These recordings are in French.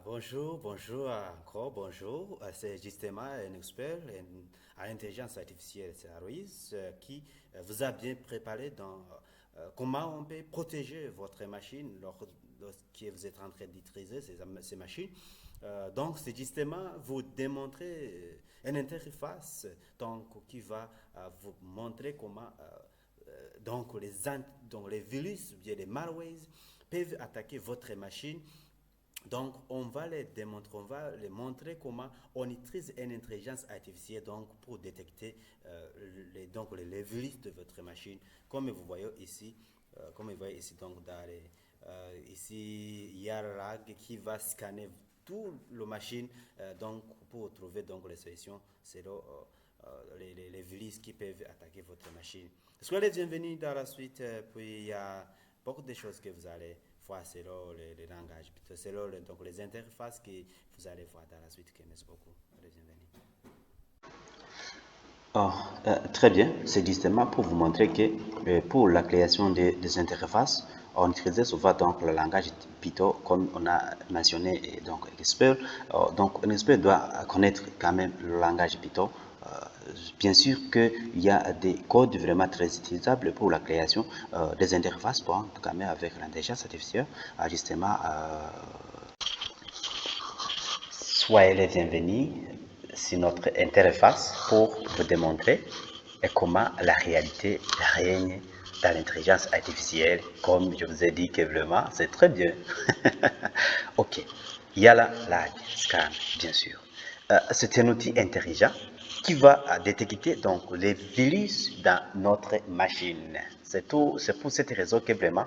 Bonjour encore, bonjour. C'est justement un expert en intelligence artificielle, c'est Aloïs, qui vous a bien préparé dans comment on peut protéger votre machine lorsque vous êtes en train d'utiliser ces machines. Donc, c'est justement vous démontrer une interface qui va vous montrer comment donc les virus ou bien les malwares peuvent attaquer votre machine. Donc, on va les montrer comment on utilise une intelligence artificielle pour détecter les virus de votre machine. Comme vous voyez ici, ici, il y a la RAG qui va scanner tout le machine pour trouver les solutions selon les virus qui peuvent attaquer votre machine. Soyez les bienvenus dans la suite, puis il y a beaucoup de choses que vous allez voir selon les langages, selon les interfaces que vous allez voir dans la suite. Merci beaucoup. Les bienvenus. Oh, très bien, c'est justement pour vous montrer que pour la création des interfaces, on utilisait souvent donc le langage Python comme on a mentionné donc expert. Donc un expert doit connaître quand même le langage Python. Bien sûr qu'il y a des codes vraiment très utilisables pour la création des interfaces, bon, quand même avec l'intelligence artificielle. Justement, soyez les bienvenus sur notre interface pour vous démontrer comment la réalité règne dans l'intelligence artificielle. Comme je vous ai dit que vraiment, c'est très bien. Ok, il y a la scan, bien sûr. C'est un outil intelligent qui va détecter donc les virus dans notre machine. C'est tout, c'est pour cette raison que vraiment,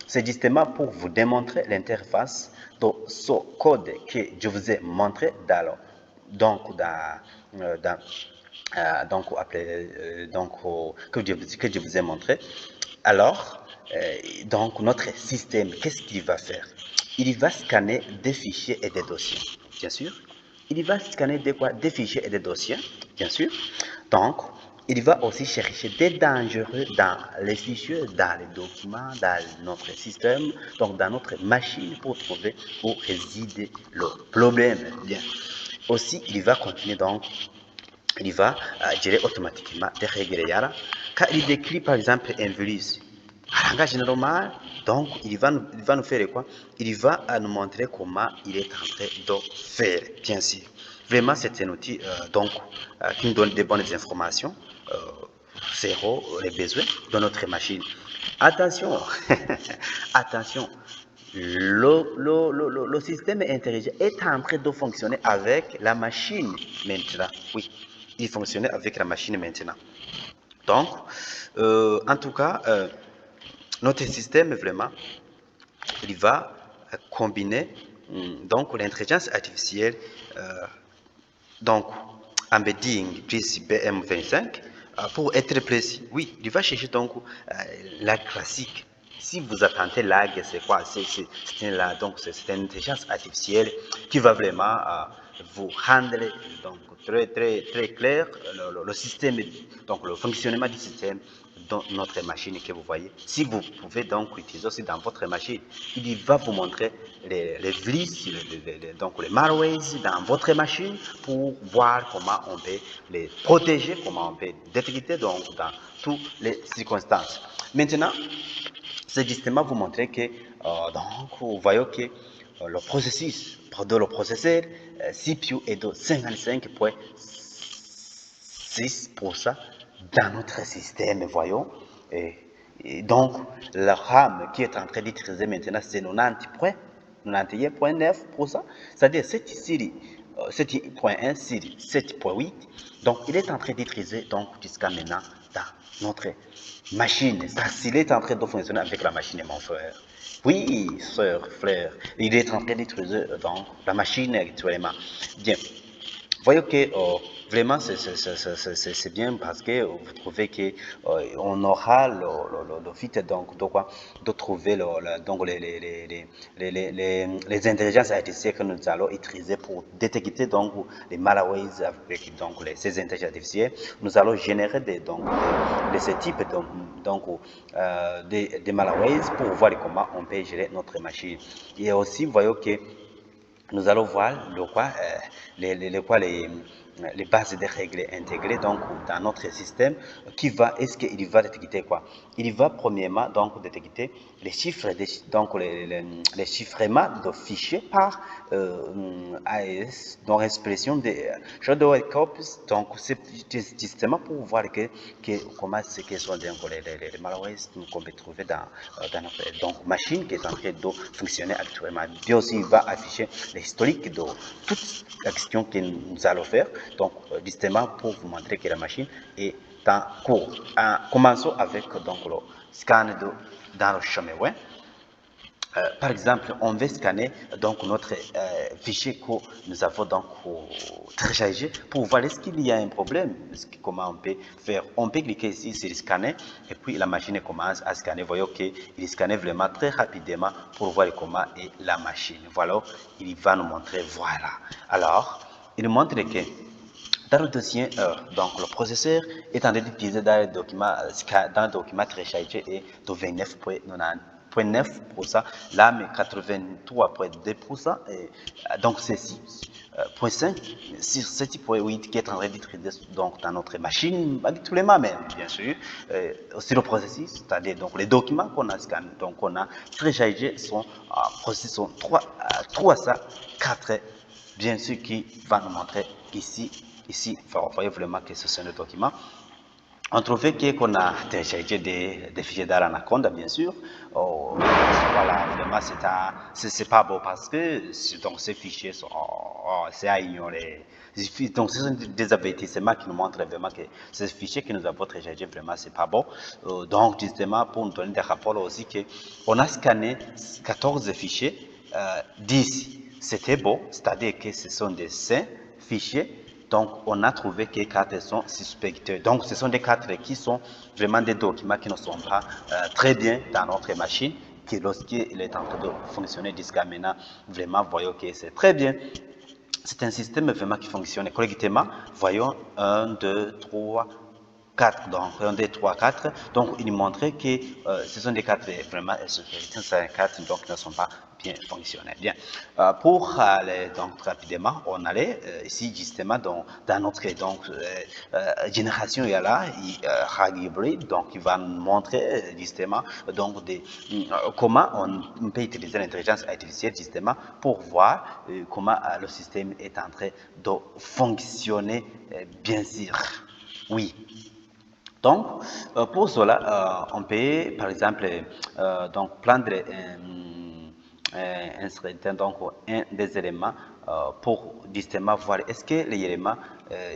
c'est justement pour vous démontrer l'interface de ce code que je vous ai montré donc que je vous ai montré. Alors, donc notre système, qu'est-ce qu'il va faire? Il va scanner des fichiers et des dossiers, bien sûr. Il va scanner des fichiers et des dossiers, bien sûr. Donc, il va aussi chercher des dangereux dans les fichiers, dans les documents, dans notre système, donc dans notre machine pour trouver ou résider le problème. Bien. Aussi, il va continuer donc, il va gérer automatiquement des règles. Quand il décrit par exemple un virus, en langage normal, donc il va nous faire quoi? Il va nous montrer comment il est en train de faire, bien sûr. Vraiment, c'est un outil qui nous donne des bonnes informations, euh, zéro les besoins de notre machine. Attention, attention, le système intelligent est en train de fonctionner avec la machine maintenant. Oui, il fonctionnait avec la machine maintenant. Donc, en tout cas, notre système vraiment, il va combiner donc l'intelligence artificielle, donc embedding plus BM25 pour être précis. Oui, il va chercher donc la classique. Si vous attendez lag, c'est quoi? C'est une intelligence artificielle qui va vraiment vous rendre donc très clair le système, donc le fonctionnement du système dans notre machine que vous voyez. Si vous pouvez donc utiliser aussi dans votre machine, il va vous montrer les virus, donc les malwares dans votre machine pour voir comment on peut les protéger, comment on peut détecter donc dans toutes les circonstances. Maintenant, c'est justement vous montrer que donc vous voyez que le processus, pardon, le processeur CPU est de 55,6% dans notre système, voyons. Et, et donc, la RAM qui est en train d'utiliser maintenant, c'est 91,9%, c'est-à-dire cette série 7.1 sur 7.8. Donc, il est en train d'utiliser donc jusqu'à maintenant dans notre machine. Ça, s'il est en train de fonctionner avec la machine, mon frère. Oui, soeur, frère, il est en train d'utiliser donc la machine actuellement. Bien, voyez que vraiment c'est bien parce que vous trouvez que on aura le fait donc de quoi de trouver donc les intelligences artificielles que nous allons utiliser pour détecter donc les malwares avec donc ces intelligences artificielles. Nous allons générer de ce type des malwares pour voir comment on peut gérer notre machine. Et aussi, voyez que nous allons voir les bases des règles intégrées donc dans notre système est-ce qu'il va détecter quoi? Il va premièrement donc détecter les chiffres, donc les chiffrements de fichiers par AES, donc expression de shadow copies, donc c'est justement pour voir comment c'est que sont donc les malwares qu'on peut trouver dans notre donc, machine qui est en train de fonctionner actuellement. Bien aussi, il va afficher l'historique de toute l'action que nous allons faire. Donc, justement, pour vous montrer que la machine est en cours. Commençons avec donc, le scan dans le chemin. Ouais. Par exemple, on veut scanner donc notre fichier que nous avons donc téléchargé pour voir est-ce qu'il y a un problème, comment on peut faire. On peut cliquer ici sur scanner et puis la machine commence à scanner. Vous voyez qu'il scanne vraiment très rapidement pour voir comment est la machine. Voilà, il va nous montrer, voilà. Alors, il nous montre que dans le dossier, donc le processeur est en train d'utiliser dans le document téléchargé et de 29,9%, là mais 83,2%, donc c'est 6,5 sur 7,8 qui est en train d'être donc dans notre machine, habituellement même, bien sûr, sur le processus, c'est-à-dire donc les documents qu'on a scannés, donc on a téléchargés sont processés sont 304, bien sûr, qui va nous montrer ici. Ici, vous voyez vraiment que ce sont des documents. On trouvait qu'on a téléchargé des fichiers d'Anaconda, bien sûr. Voilà, vraiment, c'est pas beau parce que donc, ces fichiers sont c'est à ignorer. Donc, ce sont des avertissements qui nous montrent vraiment que ces fichiers que nous avons téléchargés, vraiment, c'est pas beau. Donc, justement, pour nous donner des rapports aussi, qu'on a scanné 14 fichiers, 10 c'était beau, c'est-à-dire que ce sont des sains fichiers. Donc, on a trouvé que 4 sont suspectés. Donc, ce sont des 4 qui sont vraiment des documents qui ne sont pas très bien dans notre machine, qui lorsqu'il est en train de fonctionner jusqu'à maintenant, vraiment, voyons que c'est très bien. C'est un système vraiment qui fonctionne correctement. Voyons 1, 2, 3, 4, donc 1, 2, 3, 4. Donc, il montrait que ce sont des 4 vraiment, ce sont 4 donc qui ne sont pas bien fonctionnels. Bien. Pour aller donc rapidement, on allait ici justement dans notre génération, il y a là, RAG Hybrid, donc il va nous montrer justement donc comment on peut utiliser l'intelligence artificielle justement pour voir comment le système est en train de fonctionner bien sûr. Oui. Donc, pour cela, on peut, par exemple, donc prendre donc, un des éléments pour justement voir est-ce que l'élément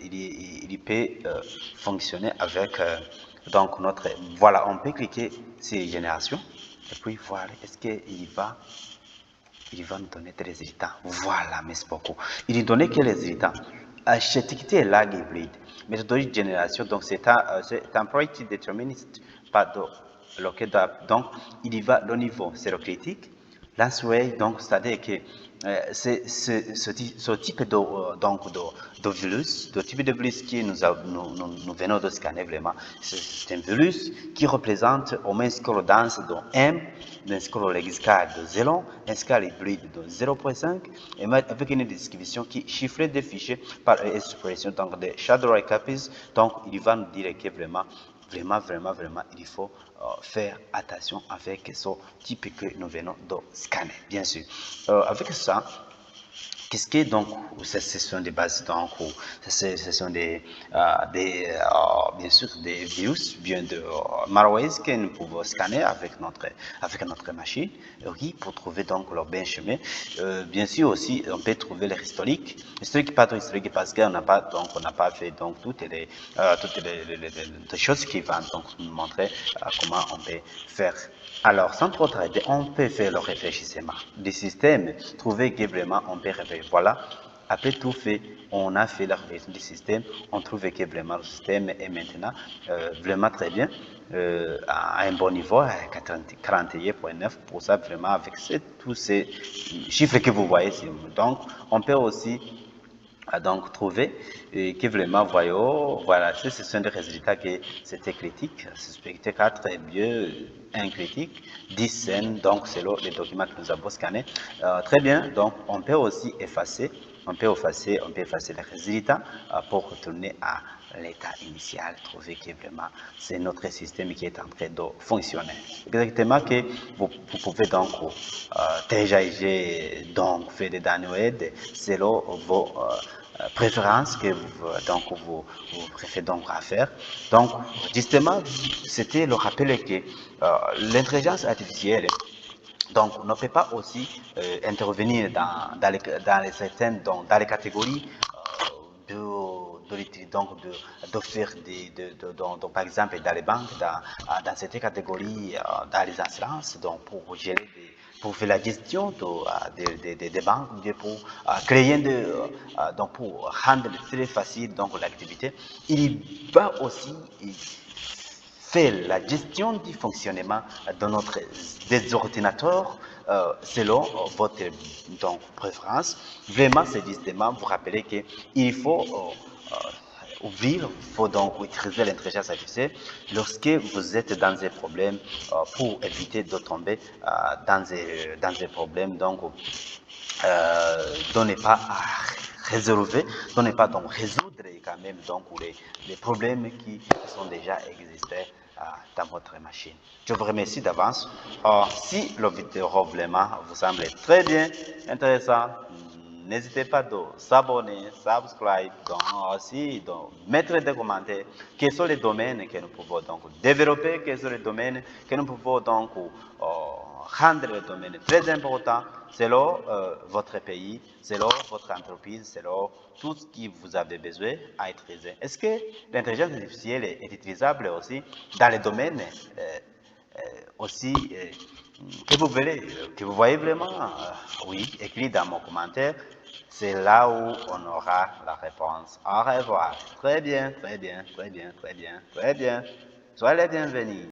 il peut fonctionner avec donc notre. Voilà, on peut cliquer sur génération et puis voir est-ce qu'il va nous donner des résultats. Voilà, merci beaucoup. Il nous donne quels résultats? Architecture lag hybride. Méthodologie de génération, donc c'est temporary determinist, pardon, donc il va le niveau critique. Last way, donc c'est-à-dire que c'est ce type de virus, de type de virus que nous venons de scanner vraiment, c'est un virus qui représente au moins une score dense de M, une score lexical de 0, un score hybride de 0,5, et avec une description qui chiffre des fichiers par expression, donc des shadow copies, donc il va nous dire que vraiment, il faut faire attention avec ce type que nous venons de scanner, bien sûr. Avec ça, qu'est-ce que donc, ce sont des bases donc, ce sont bien sûr des virus, bien de malware que nous pouvons scanner avec notre machine, oui, pour trouver donc leur bien chemin. Bien sûr aussi, on peut trouver l'historique, pas trop historique parce qu'on n'a pas fait donc toutes les choses qui vont donc nous montrer comment on peut faire. Alors, sans trop tarder, on peut faire le réfléchissement du système, trouver que vraiment on peut réfléchir. Voilà, après tout fait, on a fait la réflexion du système, on trouve que vraiment le système est maintenant vraiment très bien, à un bon niveau, à 41,9%, vraiment avec tous ces chiffres que vous voyez ici. Donc, on peut aussi donc trouver et que vraiment voyons, voilà, ce sont des résultats que c'était critique, suspecté 4 et mieux 1 critique, 10 scènes, donc c'est les documents que nous avons scannés. Très bien, donc on peut aussi effacer, on peut effacer les résultats pour retourner à l'état initial, trouver que vraiment c'est notre système qui est en train de fonctionner. Exactement que vous pouvez donc télécharger, donc faire des downloads selon vos préférences que vous préférez donc à faire. Donc, justement, c'était le rappel que l'intelligence artificielle donc, ne peut pas aussi intervenir dans les certaines, dans les catégories de faire par exemple dans les banques, dans certaines catégories, dans les assurances, donc pour gérer pour faire la gestion des banques, pour créer donc pour rendre très facile donc l'activité. Il va aussi fait la gestion du fonctionnement des ordinateurs selon votre donc, préférence. Vraiment, c'est justement vous rappeler qu'il faut ouvrir, il faut donc utiliser l'intelligence artificielle lorsque vous êtes dans un problème pour éviter de tomber dans un problème donc dont n'est pas à résolver, dont n'est pas donc résoudre quand même donc les problèmes qui sont déjà existés dans votre machine. Je vous remercie d'avance. Si le vidéo vraiment vous semble très bien intéressant, n'hésitez pas à s'abonner, subscribe, donc aussi donc, mettre des commentaires. Quels sont les domaines que nous pouvons donc développer, quels sont les domaines que nous pouvons donc rendre le domaine très important selon votre pays, selon votre entreprise, selon tout ce que vous avez besoin à utiliser. Est-ce que l'intelligence artificielle est utilisable aussi dans les domaines aussi que vous voyez vraiment? Oui, écrit dans mon commentaire. C'est là où on aura la réponse. Au revoir. Très bien, très bien, très bien, très bien, très bien. Soyez les bienvenus.